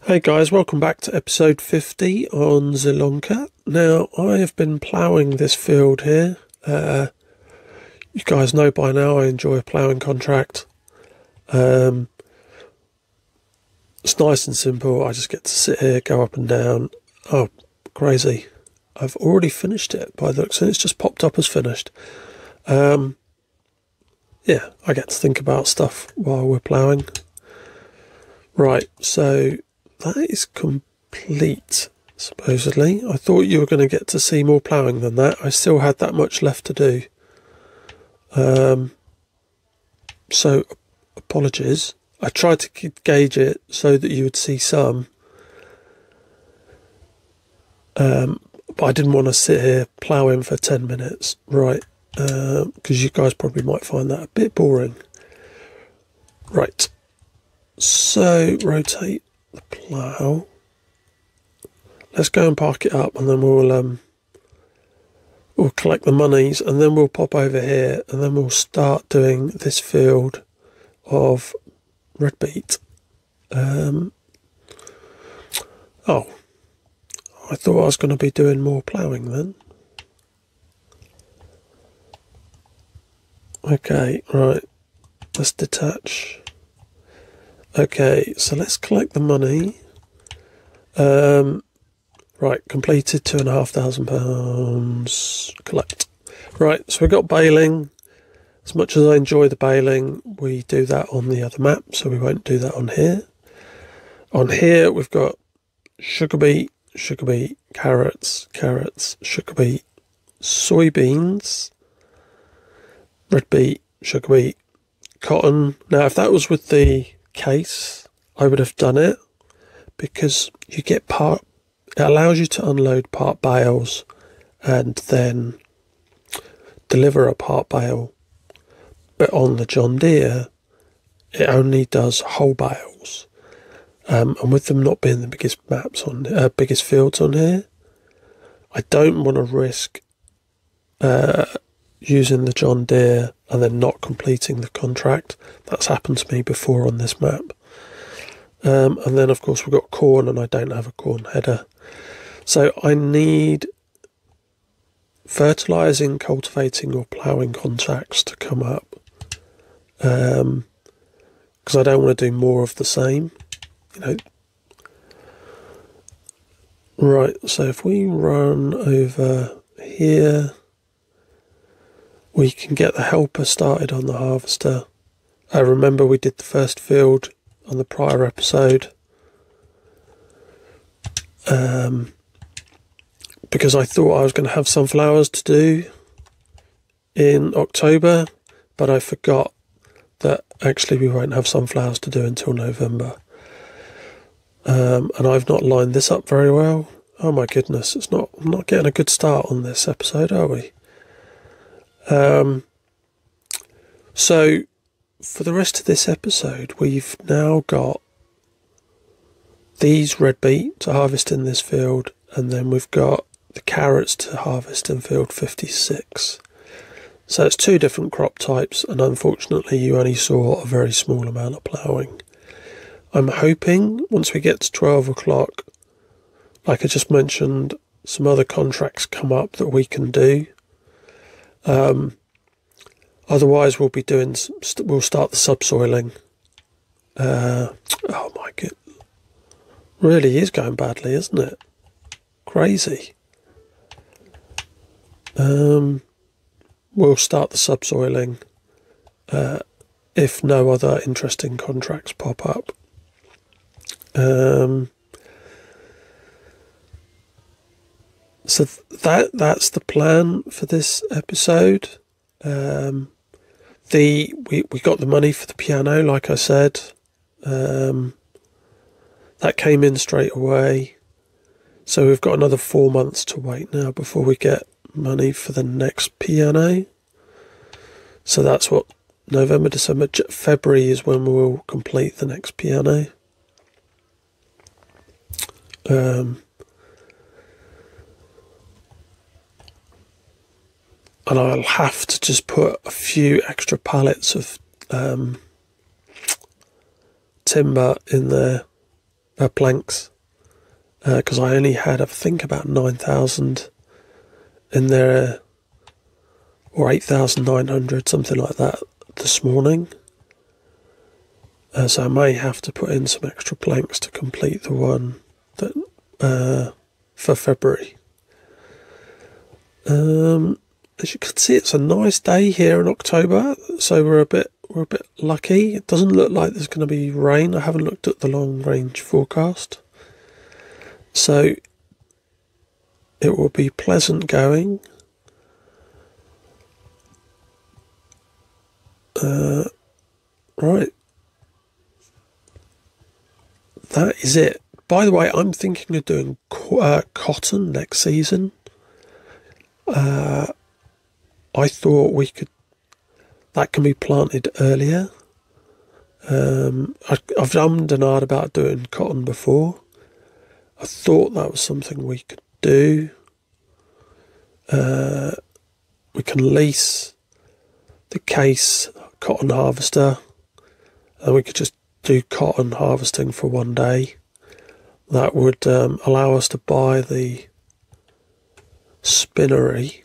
Hey guys, welcome back to episode 50 on Zielonka. Now, I have been ploughing this field here. You guys know by now I enjoy a ploughing contract. It's nice and simple. I just get to sit here, go up and down. Oh, crazy. I've already finished it by the looks, and it's just popped up as finished. Yeah, I get to think about stuff while we're ploughing. Right, so that is complete, supposedly. I thought you were going to get to see more ploughing than that. I still had that much left to do. So, apologies. I tried to gauge it so that you would see some. But I didn't want to sit here ploughing for 10 minutes, right? Because you guys probably might find that a bit boring. Right. So, rotate the plough. Let's go and park it up, and then we'll collect the monies, and then we'll pop over here, and then we'll start doing this field of red beet. Oh, I thought I was going to be doing more ploughing then. Okay, right. Let's detach. Okay, so let's collect the money. Right, completed £2,500. Collect. Right, so we got baling. As much as I enjoy the baling, we do that on the other map, so we won't do that on here. On here, we've got sugar beet, carrots, sugar beet, soybeans, red beet, sugar beet, cotton. Now, if that was with the case, I would have done it, because you get it allows you to unload part bales and then deliver a part bale. But on the John Deere, it only does whole bales. And with them not being the biggest biggest fields on here, I don't want to risk using the John Deere and then not completing the contract. That's happened to me before on this map. And then, of course, we've got corn, and I don't have a corn header. So I need fertilising, cultivating or ploughing contracts to come up. Because I don't want to do more of the same. Right, so if we run over here, we can get the helper started on the harvester. I remember we did the first field on the prior episode, because I thought I was going to have sunflowers to do in October, but I forgot that actually we won't have sunflowers to do until November. And I've not lined this up very well. Oh my goodness, I'm not getting a good start on this episode, are we? So for the rest of this episode, we've now got these red beet to harvest in this field, and then we've got the carrots to harvest in field 56. So it's two different crop types, and unfortunately you only saw a very small amount of ploughing. I'm hoping once we get to 12 o'clock, like I just mentioned, some other contracts come up that we can do. Otherwise, we'll start the subsoiling. Oh my god, really is going badly, isn't it? Crazy. We'll start the subsoiling if no other interesting contracts pop up. So that's the plan for this episode. We got the money for the piano, like I said. That came in straight away. So we've got another 4 months to wait now before we get money for the next piano. So that's what November, December, February is when we'll complete the next piano. And I'll have to just put a few extra pallets of timber in there planks, because I only had, I think, about 9,000 in there, or 8,900, something like that, this morning. So I may have to put in some extra planks to complete the one that for February. As you can see, it's a nice day here in October, so we're a bit lucky. It doesn't look like there's going to be rain. I haven't looked at the long range forecast, so it will be pleasant going. Right, that is it. By the way, I'm thinking of doing cotton next season. I thought that can be planted earlier. I've ummed and ahed about doing cotton before. I thought that was something we could do. We can lease the case cotton harvester, and we could just do cotton harvesting for one day. That would allow us to buy the spinnery.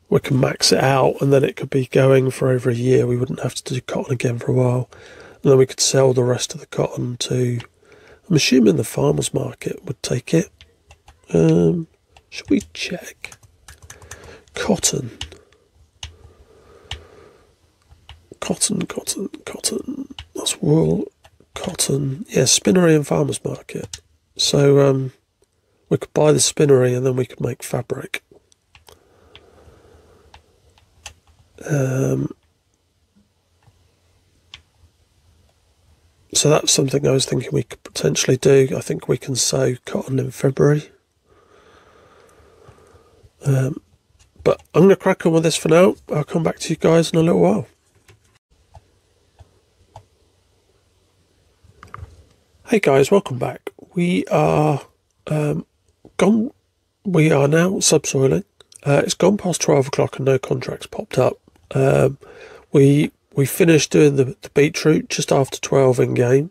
We can max it out, and then it could be going for over a year. We wouldn't have to do cotton again for a while, and then we could sell the rest of the cotton to, I'm assuming, the farmers market would take it. Should we check? Cotton. That's wool, cotton. Yeah, spinnery and farmers market. So we could buy the spinnery, and then we could make fabric. So that's something I was thinking we could potentially do. I think we can sow cotton in February. But I'm going to crack on with this for now. I'll come back to you guys in a little while. Hey guys, welcome back. We are gone. We are now subsoiling. It's gone past 12 o'clock and no contracts popped up. We finished doing the beetroot just after 12 in game.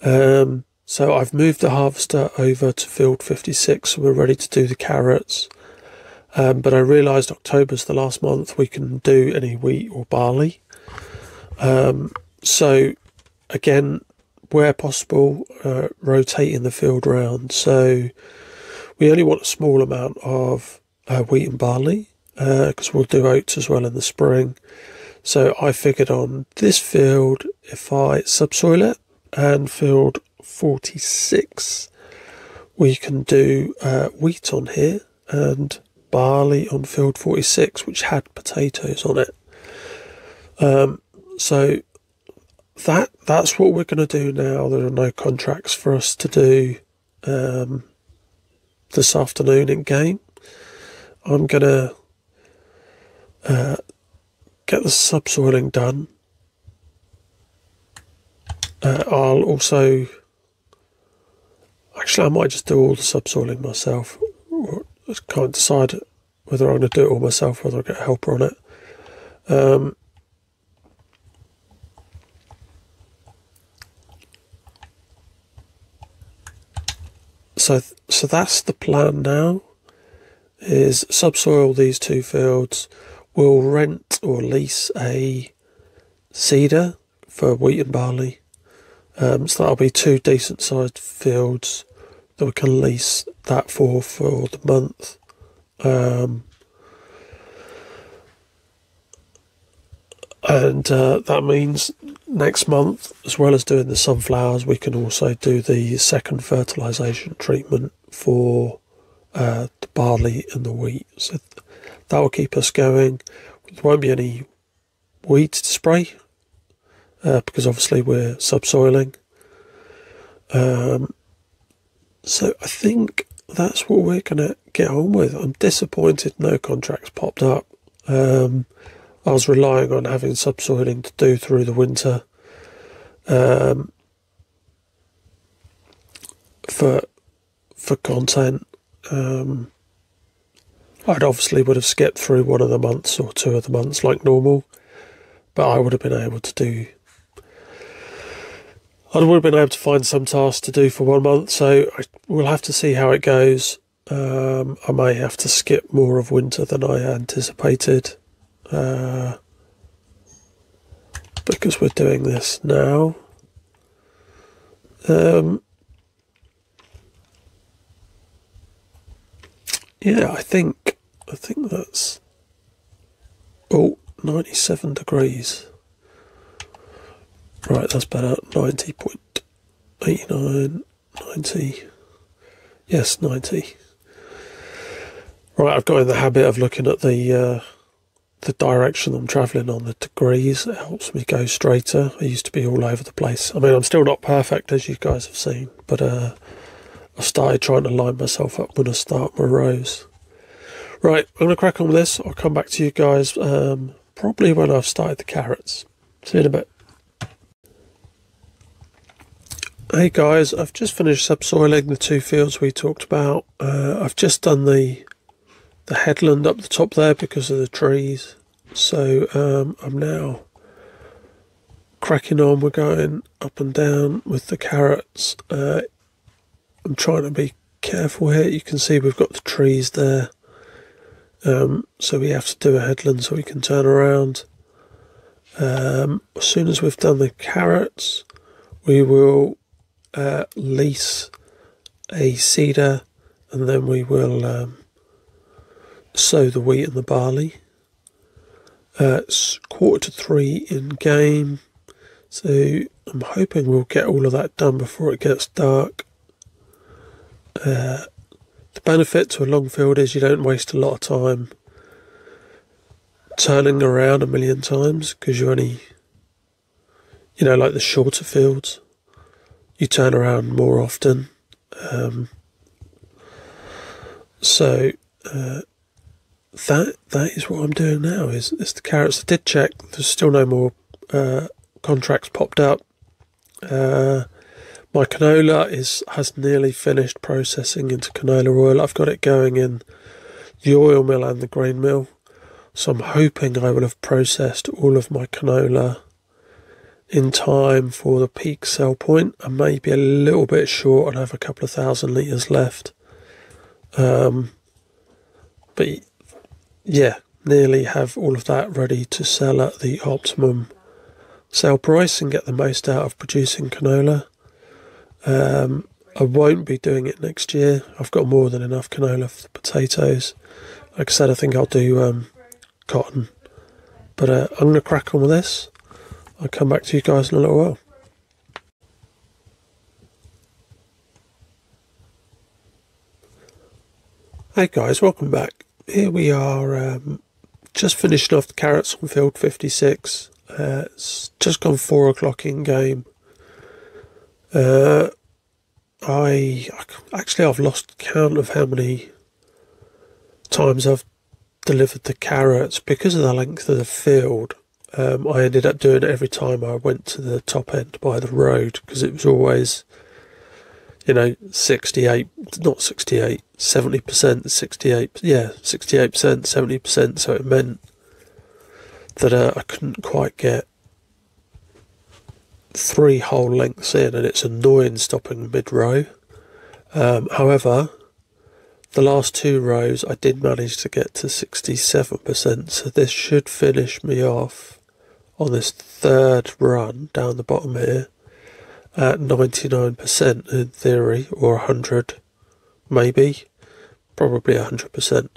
So I've moved the harvester over to field 56, so we're ready to do the carrots. But I realised October's the last month we can do any wheat or barley. So again, where possible, rotating the field round. So we only want a small amount of wheat and barley, because we'll do oats as well in the spring. So I figured on this field, if I subsoil it, and field 46, we can do wheat on here and barley on field 46, which had potatoes on it. So that's what we're going to do now. There are no contracts for us to do this afternoon in game. I'm going to get the subsoiling done. I'll also... Actually, I might just do all the subsoiling myself. I can't decide whether I'm going to do it all myself, whether I'll get a helper on it. So that's the plan now, is subsoil these two fields. We'll rent or lease a seeder for wheat and barley. So that'll be two decent sized fields that we can lease that for the month. And that means next month, as well as doing the sunflowers, we can also do the second fertilisation treatment for the barley and the wheat. So that will keep us going. There won't be any weed to spray, because obviously we're subsoiling. So I think that's what we're going to get on with. I'm disappointed no contracts popped up. I was relying on having subsoiling to do through the winter for content. I'd obviously would have skipped through one of the months or two of the months like normal, but I would have been able to do I would have been able to find some tasks to do for 1 month, so we'll have to see how it goes. I may have to skip more of winter than I anticipated, because we're doing this now. Yeah, I think that's 97 degrees. Right, that's better. 90.89, 90. Yes, 90. Right, I've got in the habit of looking at the direction I'm travelling on, the degrees. It helps me go straighter. I used to be all over the place. I mean, I'm still not perfect, as you guys have seen, but I started trying to line myself up when I start my rows. Right, I'm going to crack on with this. I'll come back to you guys probably when I've started the carrots. See you in a bit. Hey guys, I've just finished subsoiling the 2 fields we talked about. I've just done the headland up the top there because of the trees. So I'm now cracking on. We're going up and down with the carrots. I'm trying to be careful here. You can see we've got the trees there. So we have to do a headland so we can turn around. As soon as we've done the carrots, we will lease a seeder, and then we will sow the wheat and the barley. It's 2:45 in game, so I'm hoping we'll get all of that done before it gets dark. The benefit to a long field is you don't waste a lot of time turning around a million times, because you only, like the shorter fields, you turn around more often. So that is what I'm doing now, is the carrots. I did check, there's still no more contracts popped up. My canola has nearly finished processing into canola oil. I've got it going in the oil mill and the grain mill, so I'm hoping I will have processed all of my canola in time for the peak sell point. I may be a little bit short and have a couple of 1,000 litres left. But yeah, nearly have all of that ready to sell at the optimum sale price and get the most out of producing canola. I won't be doing it next year. I've got more than enough canola for the potatoes. Like I said, I think I'll do cotton. But I'm going to crack on with this. I'll come back to you guys in a little while. Hey guys, welcome back. Here we are, just finishing off the carrots on field 56. It's just gone 4 o'clock in game. I've lost count of how many times I've delivered the carrots because of the length of the field. I ended up doing it every time I went to the top end by the road, because it was always, 68, not 68, 70%, 68, 68%, 70%, so it meant that I couldn't quite get 3 whole lengths in, and it's annoying stopping mid-row. However, the last 2 rows I did manage to get to 67%, so this should finish me off on this 3rd run down the bottom here at 99% in theory, or 100 maybe, probably 100%.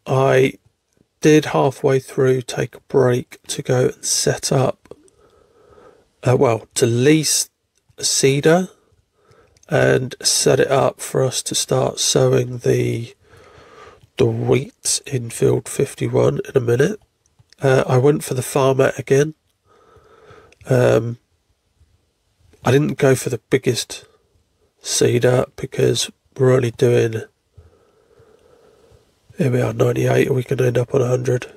I did halfway through take a break to go and set up, to lease a seeder and set it up for us to start sowing the wheat in field 51 in a minute. I went for the farmette again. I didn't go for the biggest seeder because we're only doing, here we are, 98, and we can end up on 100.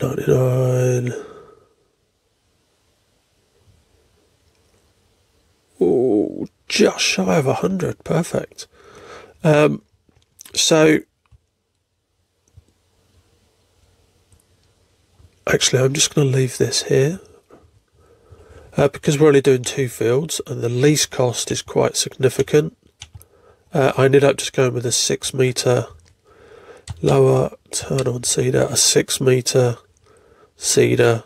99. Oh, just shy of 100. Perfect. So actually, I'm just going to leave this here Because we're only doing 2 fields and the lease cost is quite significant, I ended up just going with a 6 metre lower turn-on seeder, a 6 metre seeder,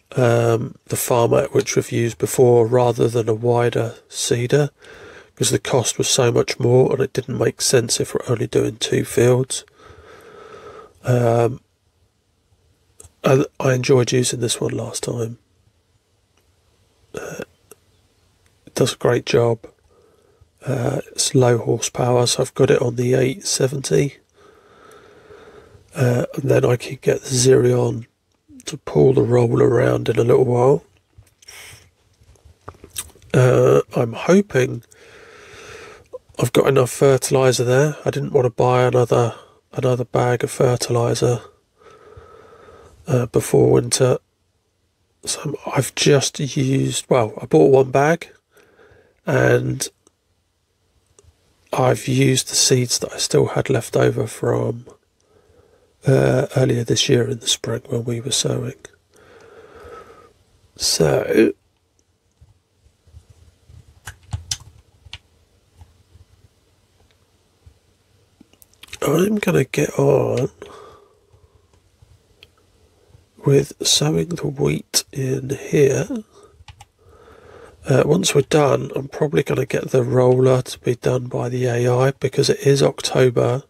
the format which we've used before, rather than a wider seeder, because the cost was so much more and it didn't make sense if we're only doing 2 fields. And I enjoyed using this one last time. It does a great job. It's low horsepower, so I've got it on the 870, and then I can get the Zielonka to pull the roller around in a little while. I'm hoping I've got enough fertiliser there. I didn't want to buy another bag of fertiliser before winter, so I've just used, well, I bought 1 bag and I've used the seeds that I still had left over from earlier this year in the spring when we were sowing. So I'm going to get on with sowing the wheat in here. Once we're done, I'm probably going to get the roller to be done by the AI, because it is October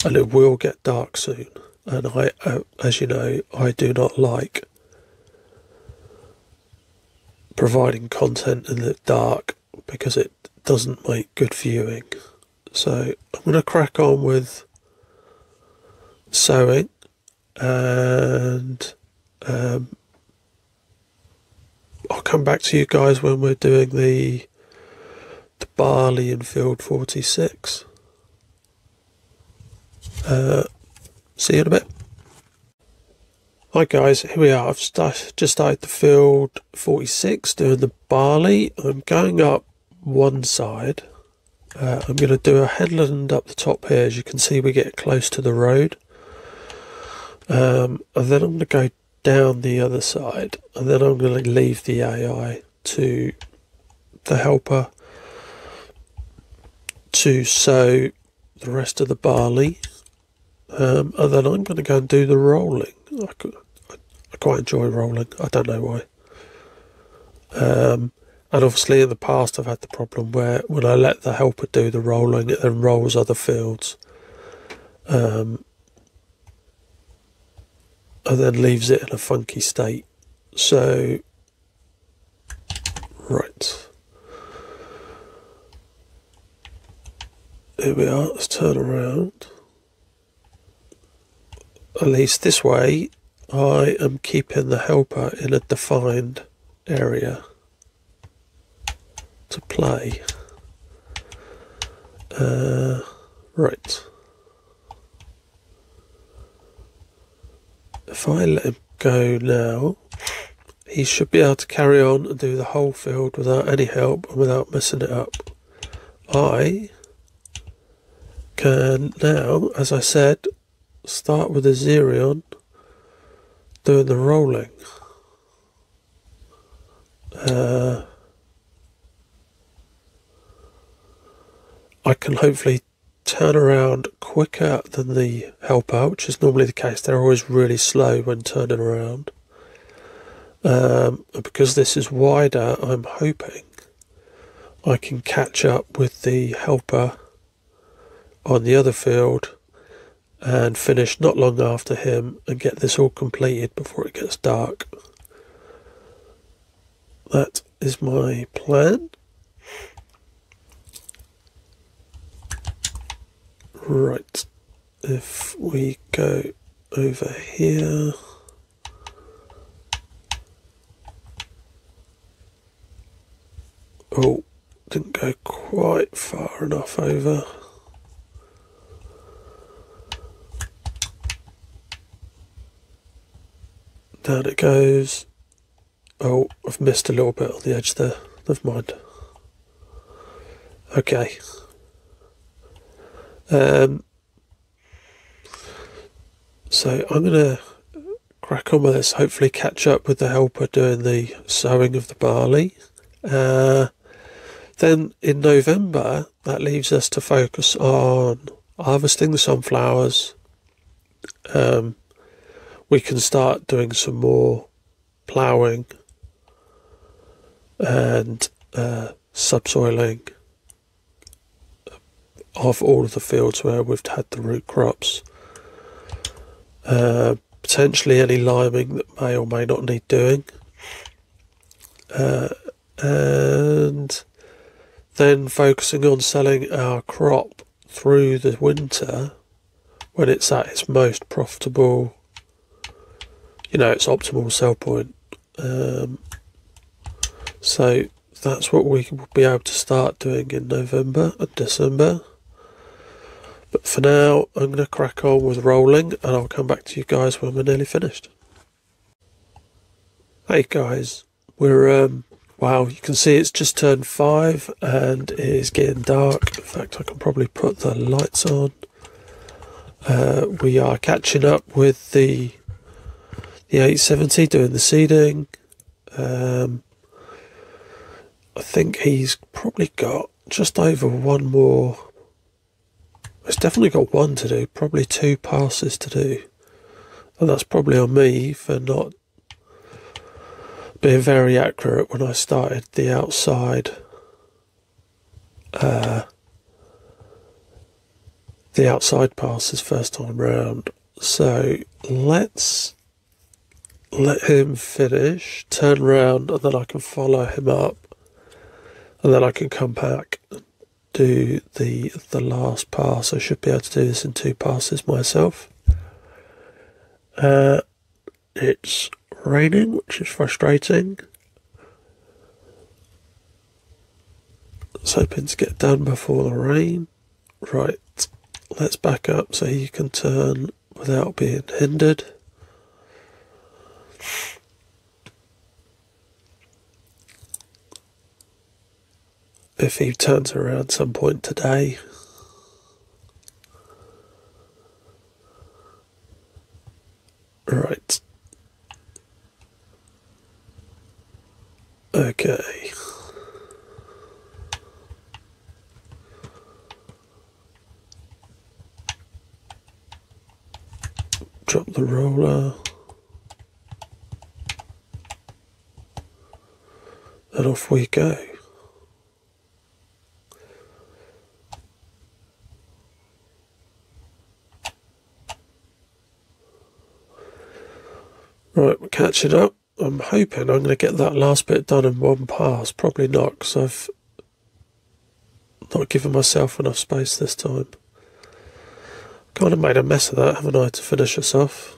and it will get dark soon. And I, as you know, I do not like providing content in the dark because it doesn't make good viewing. So I'm going to crack on with sowing, and I'll come back to you guys when we're doing the barley in field 46. See you in a bit. Hi guys, here we are. I've just started the field 46 doing the barley. I'm going up one side. I'm going to do a headland up the top here. As you can see, we get close to the road. And then I'm going to go down the other side, and then I'm going to leave the AI to the helper to sow the rest of the barley, and then I'm going to go and do the rolling. I quite enjoy rolling, I don't know why. And obviously in the past I've had the problem where when I let the helper do the rolling, it then rolls other fields, and then leaves it in a funky state. So, right, here we are. Let's turn around. At least this way I am keeping the helper in a defined area to play. Right. If I let him go now, he should be able to carry on and do the whole field without any help and without messing it up. I can now, as I said, start with the Zielonka doing the rolling. I can hopefully turn around quicker than the helper, which is normally the case. They're always really slow when turning around. Because this is wider, I'm hoping I can catch up with the helper on the other field and finish not long after him and get this all completed before it gets dark. That is my plan. Right, if we go over here, oh, didn't go quite far enough over. Down it goes. Oh, I've missed a little bit on the edge there. Never mind. Okay. So I'm going to crack on with this, hopefully catch up with the helper doing the sowing of the barley. Then in November, that leaves us to focus on harvesting the sunflowers. We can start doing some more ploughing and subsoiling of all of the fields where we've had the root crops. Potentially any liming that may or may not need doing. And then focusing on selling our crop through the winter when it's at its most profitable, its optimal sell point. So that's what we will be able to start doing in November and December. But for now, I'm going to crack on with rolling, and I'll come back to you guys when we're nearly finished. Hey guys, we're wow, you can see it's just turned 5 and it is getting dark. In fact, I can probably put the lights on. We are catching up with the 870 doing the seeding. I think he's probably got just over one more. It's definitely got one to do, probably 2 passes to do. And that's probably on me for not being very accurate when I started the outside passes first time round. So let's let him finish, turn round, and then I can follow him up, and then I can come back and do the last pass. I should be able to do this in 2 passes myself. It's raining, which is frustrating. I was hoping to get done before the rain. Right, let's back up so you can turn without being hindered. If he turns around some point today. Right. Okay. Drop the roller. And off we go. Right, we're catching up. I'm hoping I'm going to get that last bit done in 1 pass. Probably not, because I've not given myself enough space this time. Kind of made a mess of that, haven't I, to finish us off?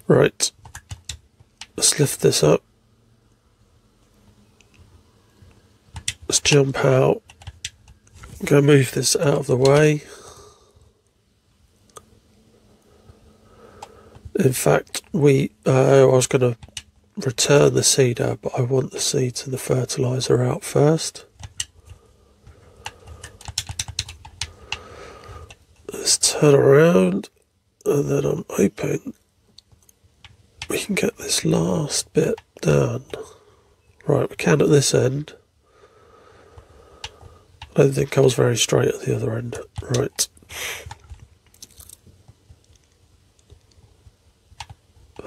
Right. Let's lift this up. Let's jump out. Go move this out of the way. In fact, I was going to return the seeder, but I want the seeds and the fertiliser out first. Let's turn around, and then I'm hoping we can get this last bit done. Right, we can at this end. I don't think I was very straight at the other end. Right.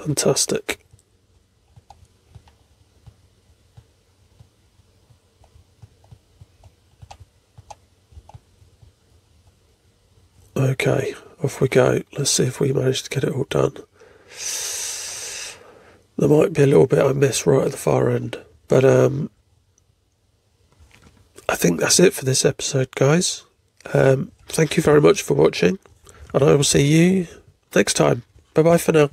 Fantastic. Okay, off we go. Let's see if we manage to get it all done. There might be a little bit I missed right at the far end, but I think that's it for this episode, guys. Thank you very much for watching, and I will see you next time. Bye bye for now.